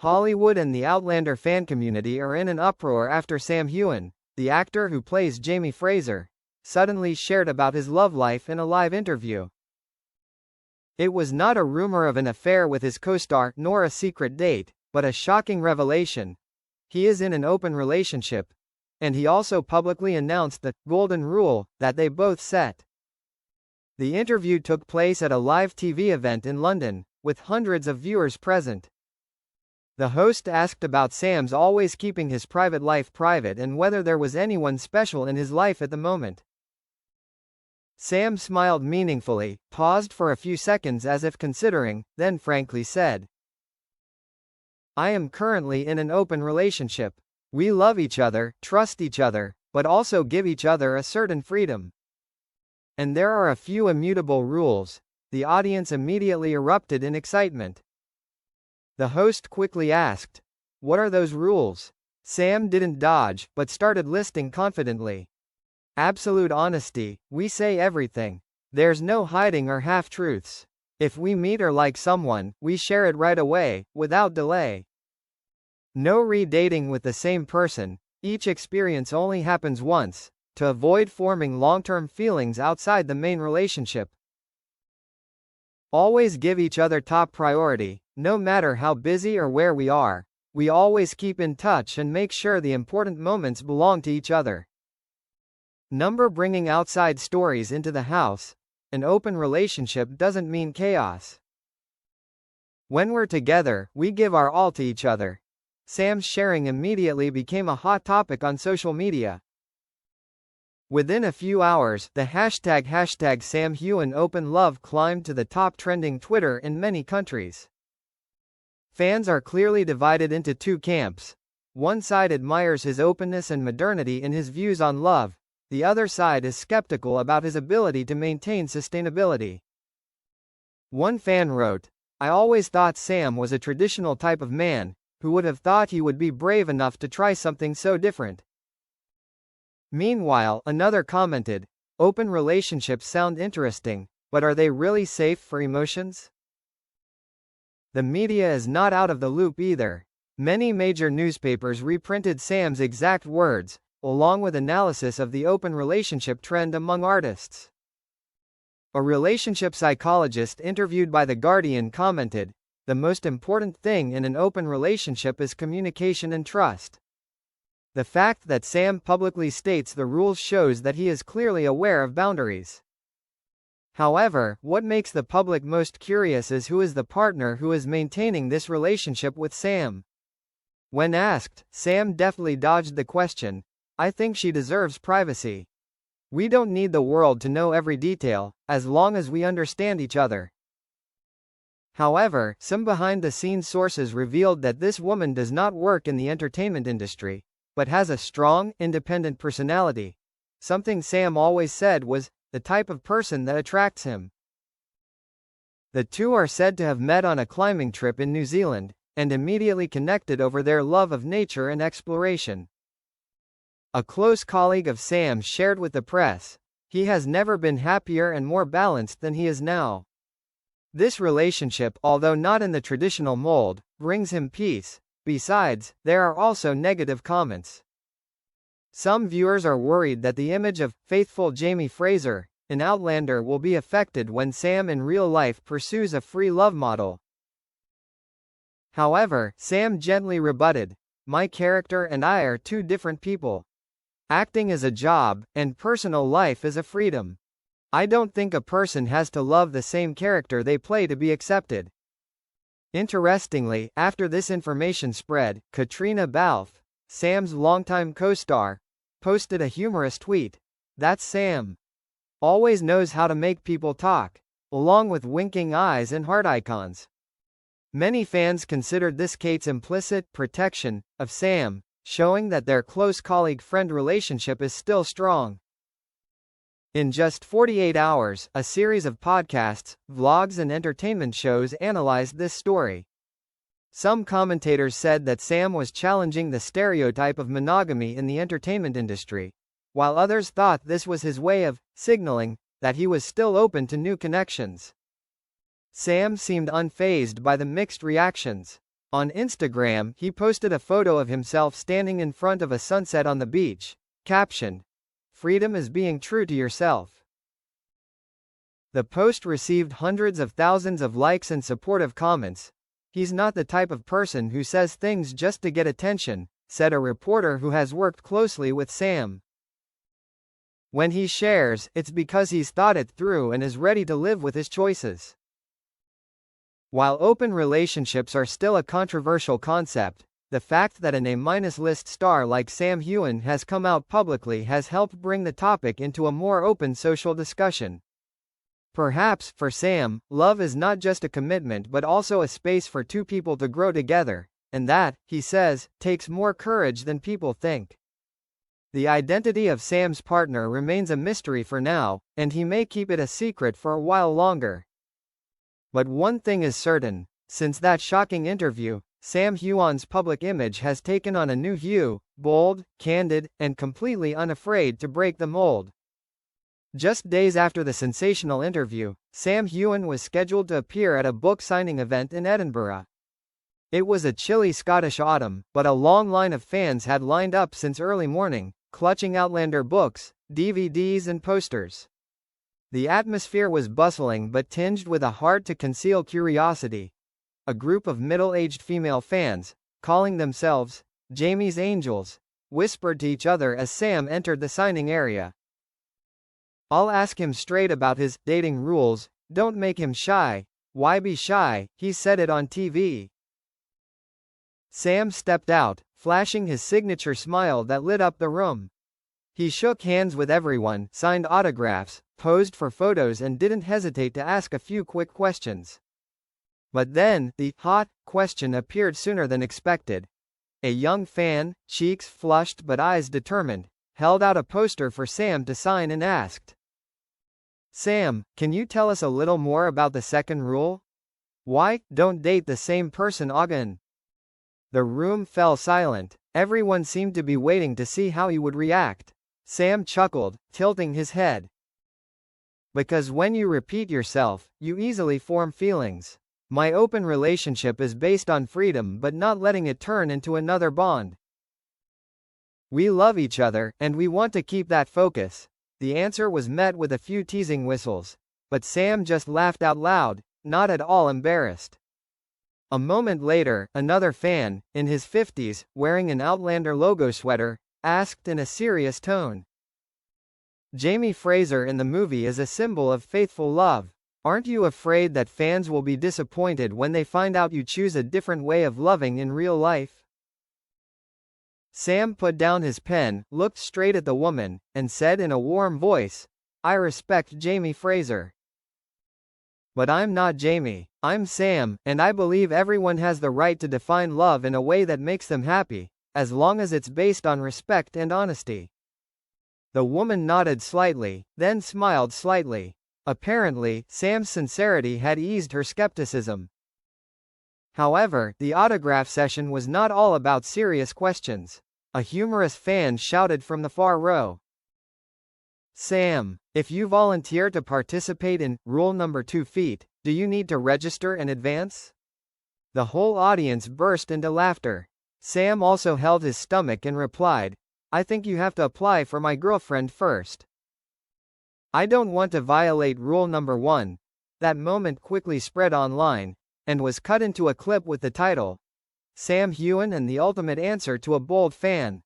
Hollywood and the Outlander fan community are in an uproar after Sam Heughan, the actor who plays Jamie Fraser, suddenly shared about his love life in a live interview. It was not a rumor of an affair with his co-star nor a secret date, but a shocking revelation. He is in an open relationship, and he also publicly announced the golden rule that they both set. The interview took place at a live TV event in London, with hundreds of viewers present. The host asked about Sam's always keeping his private life private and whether there was anyone special in his life at the moment. Sam smiled meaningfully, paused for a few seconds as if considering, then frankly said, "I am currently in an open relationship. We love each other, trust each other, but also give each other a certain freedom. And there are a few immutable rules." The audience immediately erupted in excitement. The host quickly asked, "What are those rules?" Sam didn't dodge, but started listing confidently. "Absolute honesty, we say everything. There's no hiding or half-truths. If we meet or like someone, we share it right away, without delay. No re-dating with the same person, each experience only happens once, to avoid forming long-term feelings outside the main relationship. Always give each other top priority, no matter how busy or where we are. We always keep in touch and make sure the important moments belong to each other. Number bringing outside stories into the house. An open relationship doesn't mean chaos. When we're together, we give our all to each other." Sam's sharing immediately became a hot topic on social media. Within a few hours, the hashtag #SamHeughanOpenLove climbed to the top trending Twitter in many countries. Fans are clearly divided into two camps. One side admires his openness and modernity in his views on love. The other side is skeptical about his ability to maintain sustainability. One fan wrote, "I always thought Sam was a traditional type of man, who would have thought he would be brave enough to try something so different." Meanwhile, another commented, "Open relationships sound interesting, but are they really safe for emotions?" The media is not out of the loop either. Many major newspapers reprinted Sam's exact words, along with analysis of the open relationship trend among artists. A relationship psychologist interviewed by The Guardian commented, "The most important thing in an open relationship is communication and trust." The fact that Sam publicly states the rules shows that he is clearly aware of boundaries. However, what makes the public most curious is who is the partner who is maintaining this relationship with Sam. When asked, Sam deftly dodged the question, "I think she deserves privacy. We don't need the world to know every detail, as long as we understand each other." However, some behind-the-scenes sources revealed that this woman does not work in the entertainment industry, but has a strong, independent personality. Something Sam always said was the type of person that attracts him. The two are said to have met on a climbing trip in New Zealand, and immediately connected over their love of nature and exploration. A close colleague of Sam shared with the press, "He has never been happier and more balanced than he is now. This relationship, although not in the traditional mold, brings him peace." Besides, there are also negative comments. Some viewers are worried that the image of faithful Jamie Fraser in Outlander will be affected when Sam in real life pursues a free love model. However, Sam gently rebutted, "My character and I are two different people. Acting is a job, and personal life is a freedom. I don't think a person has to love the same character they play to be accepted." Interestingly, after this information spread, Katrina Balfe, Sam's longtime co-star, posted a humorous tweet. "That's Sam. Always knows how to make people talk," along with winking eyes and heart icons. Many fans considered this Kate's implicit protection of Sam, showing that their close colleague-friend relationship is still strong. In just 48 hours, a series of podcasts, vlogs and entertainment shows analyzed this story. Some commentators said that Sam was challenging the stereotype of monogamy in the entertainment industry, while others thought this was his way of signaling that he was still open to new connections. Sam seemed unfazed by the mixed reactions. On Instagram, he posted a photo of himself standing in front of a sunset on the beach. Caption: "Freedom is being true to yourself." The post received hundreds of thousands of likes and supportive comments. "He's not the type of person who says things just to get attention," said a reporter who has worked closely with Sam. "When he shares, it's because he's thought it through and is ready to live with his choices." While open relationships are still a controversial concept, the fact that an A-list star like Sam Heughan has come out publicly has helped bring the topic into a more open social discussion. Perhaps, for Sam, love is not just a commitment but also a space for two people to grow together, and that, he says, takes more courage than people think. The identity of Sam's partner remains a mystery for now, and he may keep it a secret for a while longer. But one thing is certain: since that shocking interview, Sam Heughan's public image has taken on a new hue, bold, candid, and completely unafraid to break the mold. Just days after the sensational interview, Sam Heughan was scheduled to appear at a book signing event in Edinburgh. It was a chilly Scottish autumn, but a long line of fans had lined up since early morning, clutching Outlander books, DVDs and posters. The atmosphere was bustling but tinged with a hard-to-conceal curiosity. A group of middle-aged female fans, calling themselves Jamie's Angels, whispered to each other as Sam entered the signing area. "I'll ask him straight about his dating rules, don't make him shy. Why be shy? He said it on TV." Sam stepped out, flashing his signature smile that lit up the room. He shook hands with everyone, signed autographs, posed for photos and didn't hesitate to ask a few quick questions. But then, the hot question appeared sooner than expected. A young fan, cheeks flushed but eyes determined, held out a poster for Sam to sign and asked, "Sam, can you tell us a little more about the second rule? Why, don't date the same person again?" The room fell silent. Everyone seemed to be waiting to see how he would react. Sam chuckled, tilting his head. "Because when you repeat yourself, you easily form feelings. My open relationship is based on freedom but not letting it turn into another bond. We love each other, and we want to keep that focus." The answer was met with a few teasing whistles, but Sam just laughed out loud, not at all embarrassed. A moment later, another fan, in his 50s, wearing an Outlander logo sweater, asked in a serious tone, "Jamie Fraser in the movie is a symbol of faithful love. Aren't you afraid that fans will be disappointed when they find out you choose a different way of loving in real life?" Sam put down his pen, looked straight at the woman, and said in a warm voice, "I respect Jamie Fraser. But I'm not Jamie. I'm Sam, and I believe everyone has the right to define love in a way that makes them happy, as long as it's based on respect and honesty." The woman nodded slightly, then smiled slightly. Apparently, Sam's sincerity had eased her skepticism. However, the autograph session was not all about serious questions. A humorous fan shouted from the far row, "Sam, if you volunteer to participate in rule number 2 feet, do you need to register in advance?" The whole audience burst into laughter. Sam also held his stomach and replied, "I think you have to apply for my girlfriend first. I don't want to violate rule number 1. That moment quickly spread online, and was cut into a clip with the title, "Sam Heughan and the Ultimate Answer to a Bold Fan."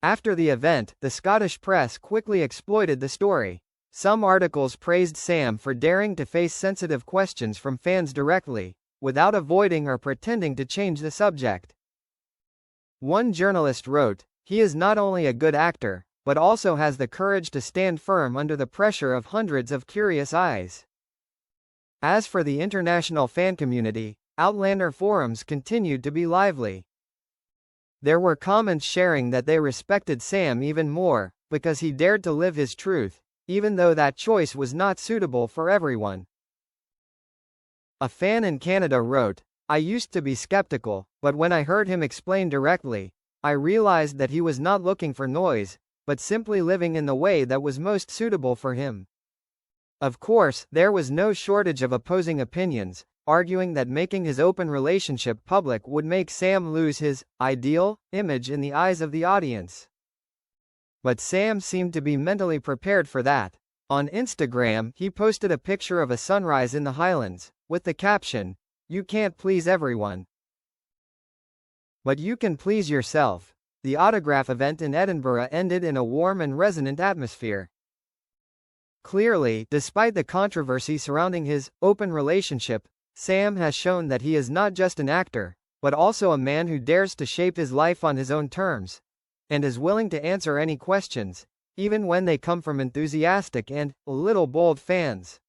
After the event, the Scottish press quickly exploited the story. Some articles praised Sam for daring to face sensitive questions from fans directly, without avoiding or pretending to change the subject. One journalist wrote, "He is not only a good actor, but also has the courage to stand firm under the pressure of hundreds of curious eyes." As for the international fan community, Outlander forums continued to be lively. There were comments sharing that they respected Sam even more, because he dared to live his truth, even though that choice was not suitable for everyone. A fan in Canada wrote, "I used to be skeptical, but when I heard him explain directly, I realized that he was not looking for noise, but simply living in the way that was most suitable for him." Of course, there was no shortage of opposing opinions. arguing that making his open relationship public would make Sam lose his ideal image in the eyes of the audience. But Sam seemed to be mentally prepared for that. On Instagram, he posted a picture of a sunrise in the Highlands, with the caption, "You can't please everyone, but you can please yourself." The autograph event in Edinburgh ended in a warm and resonant atmosphere. Clearly, despite the controversy surrounding his open relationship, Sam has shown that he is not just an actor, but also a man who dares to shape his life on his own terms, and is willing to answer any questions, even when they come from enthusiastic and a little bold fans.